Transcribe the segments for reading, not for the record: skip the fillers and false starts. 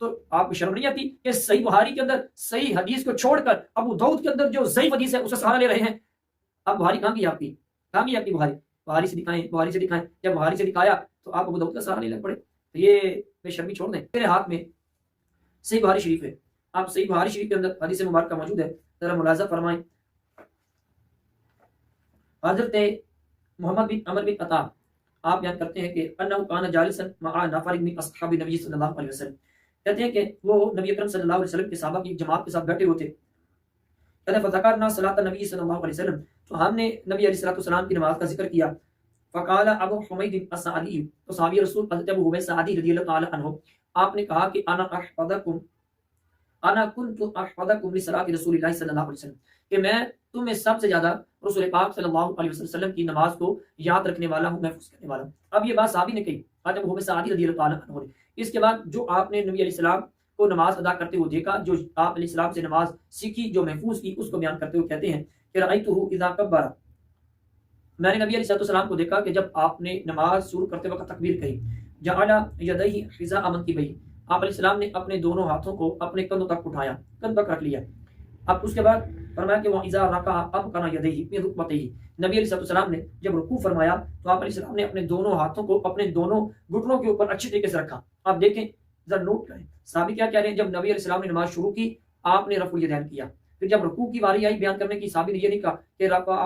تو آپ کو شرم نہیں آتی کہ صحیح بخاری کے اندر صحیح حدیث کو چھوڑ کر ابو داؤد کے اندر جو ضعیف حدیث ہے اسے سہارا لے رہے ہیں؟ اب بخاری کہاں گئی آپ کی؟ کہاں گئی آپ کی بخاری؟ بخاری سے دکھائیں، بخاری سے دکھائیں۔ جب بخاری سے دکھایا تو آپ ابو داؤد کا سہارا لینے پڑے، تو یہ بے شرمی چھوڑ دیں۔ میرے ہاتھ میں صحیح بخاری شریف ہے، آپ صحیح بخاری شریف کے اندر حدیث مبارکہ موجود ہے، ذرا ملاحظہ فرمائیں۔ حضرت محمد بن عمر بن عطا آپ بیان کرتے ہیں کہ انہ کان جالسا مع نفر من اصحاب النبی صلی اللہ علیہ وسلم، کہتے ہیں کہ وہ نبی اکرم صلی اللہ علیہ وسلم کے صحابہ کی جماعت کے ساتھ بیٹھے ہوئے تھے۔ کہتے ہیں فذکرنا صلاۃ النبی صلی اللہ علیہ وسلم، تو ہم نے نبی علیہ الصلوۃ والسلام کی نماز کا ذکر کیا۔ فقال ابو حمید الساعدی، تو صحابی رسول حضرت ابو حمید ساعدی رضی اللہ تعالی عنہ آپ نے کہا کہ انا کنت احفظکم لصلاۃ رسول اللہ صلی اللہ علیہ وسلم، کہ میں تمہیں سب سے زیادہ رسول پاک صلی اللہ علیہ وسلم کی نماز کو یاد رکھنے والا ہوں، محفوظ کرنے والا ہوں۔ اب یہ بات صحابی نے کہی، حضرت ابو حمید ساعدی رضی اللہ تعالی عنہ نے۔ اس کے بعد جو آپ نے نبی علیہ السلام کو نماز ادا کرتے ہوئے دیکھا، جو آپ علیہ السلام سے نماز سیکھی، جو محفوظ کی، اس کو بیان کرتے ہوئے کہتے ہیں کہ رأیتہ اذا کبر، میں نے نبی علیہ السلام کو دیکھا کہ جب آپ نے نماز شروع کرتے وقت تکبیر کہی، جعل یدیہ حذاء منکبیہ، آپ علیہ السلام نے اپنے دونوں ہاتھوں کو اپنے کندھوں تک اٹھایا، کندھ تک رکھ لیا۔ اب اس کے بعد فرمایا کہ وَإِذَا رَكَعَ أَمْكَنَ يَدَيْهِ مِنْ رُكْبَتَيْهِ، نبی علیہ السلام نے جب رکوع فرمایا تو آپ علیہ السلام نے اپنے دونوں ہاتھوں کو اپنے دونوں گھٹنوں کے اوپر اچھی طریقے سے رکھا۔ آپ دیکھیں ذرا نوٹ کریں صحابی کیا کہہ رہے ہیں، جب نبی علیہ السلام نے نماز شروع کی آپ نے رفع الیدین کیا، پھر جب رکوع کی باری آئی بیان کرنے کی، صحابی نے یہ نہیں کہا کہ رفع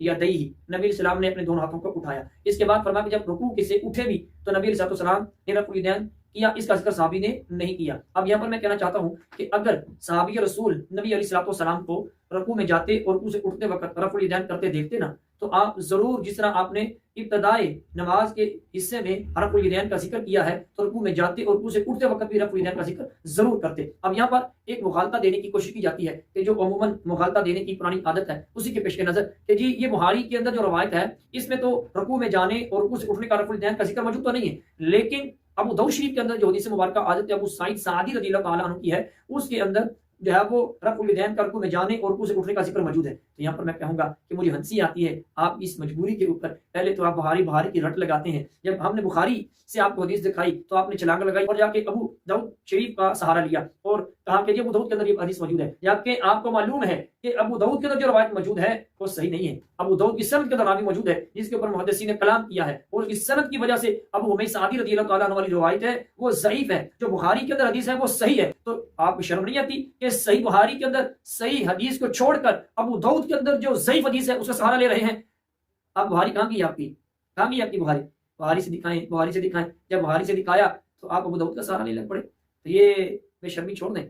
یدیہ، نبی علیہ السلام نے اپنے دونوں ہاتھوں کو اٹھایا۔ اس کے بعد فرمایا کہ جب رکوع سے اٹھے بھی تو نبی علیہ السلام نے رفع الیدین کیا، اس کا ذکر صحابی نے نہیں کیا۔ اب یہاں پر میں کہنا چاہتا ہوں کہ اگر صحابی رسول نبی علیہ السلام کو رکوع میں جاتے اور رکوع سے اٹھتے وقت رفع الیدین کرتے دیکھتے نا، تو آپ ضرور جس طرح آپ نے ابتدائے نماز کے حصے میں رفع الیدین کا ذکر کیا ہے، تو رکوع میں جاتے اور رکوع سے اٹھتے وقت بھی رفع الیدین کا ذکر ضرور کرتے۔ اب یہاں پر ایک مغالطہ دینے کی کوشش کی جاتی ہے کہ جو عموماً مغالطہ دینے کی پرانی عادت ہے، اسی کے پیش کے نظر کہ جی یہ بخاری کے اندر جو روایت ہے اس میں تو رکوع میں جانے اور رکوع سے اٹھنے کا رفع الیدین کا ذکر موجود تو نہیں ہے، لیکن ابو داؤد شریف کے اندر جو حدیث مبارکہ حضرت ابو سعید ساعدی رضی اللہ تعالیٰ عنہ کی ہے، اس کے اندر جو ہے وہ رفع الیدین کا رکوع میں جانے اور رکوع سے اٹھنے کا ذکر موجود ہے۔ تو یہاں پر میں کہوں گا کہ مجھے ہنسی آتی ہے آپ اس مجبوری کے اوپر، پہلے تو آپ بخاری کی رٹ لگاتے ہیں، جب ہم نے بخاری سے آپ کو حدیث دکھائی تو آپ نے چھلانگ لگائی اور جا کے ابو داؤد شریف کا سہارا لیا اور کہا کہ یہ ابو داؤد کے اندر یہ حدیث موجود ہے، جبکہ آپ کو معلوم ہے کہ ابو داؤد کے اندر جو روایت موجود ہے وہ صحیح نہیں ہے۔ ابو داؤد کی سند کے اندر راوی موجود ہے جس کے اوپر محدثین نے کلام کیا ہے، اور اس سند کی وجہ سے ابو حمید سعدی رضی اللہ تعالیٰ عنہ والی روایت ہے وہ ضعیف ہے، جو بخاری کے اندر حدیث ہے وہ صحیح ہے۔ تو آپ کو شرم نہیں آتی کہ صحیح بخاری کے اندر صحیح حدیث کو چھوڑ کر ابو داؤد کے اندر جو ضعیف حدیث ہے اسے سہارا لے رہے ہیں؟ اب بخاری کہاں گئی آپ کی؟ کہاں گئی آپ کی بخاری؟ بخاری سے دکھائیں، بخاری سے دکھائیں۔ جب بخاری سے دکھایا تو آپ ابو داؤد کا سہارا لینے پڑے، تو یہ بے شرمی چھوڑ دیں۔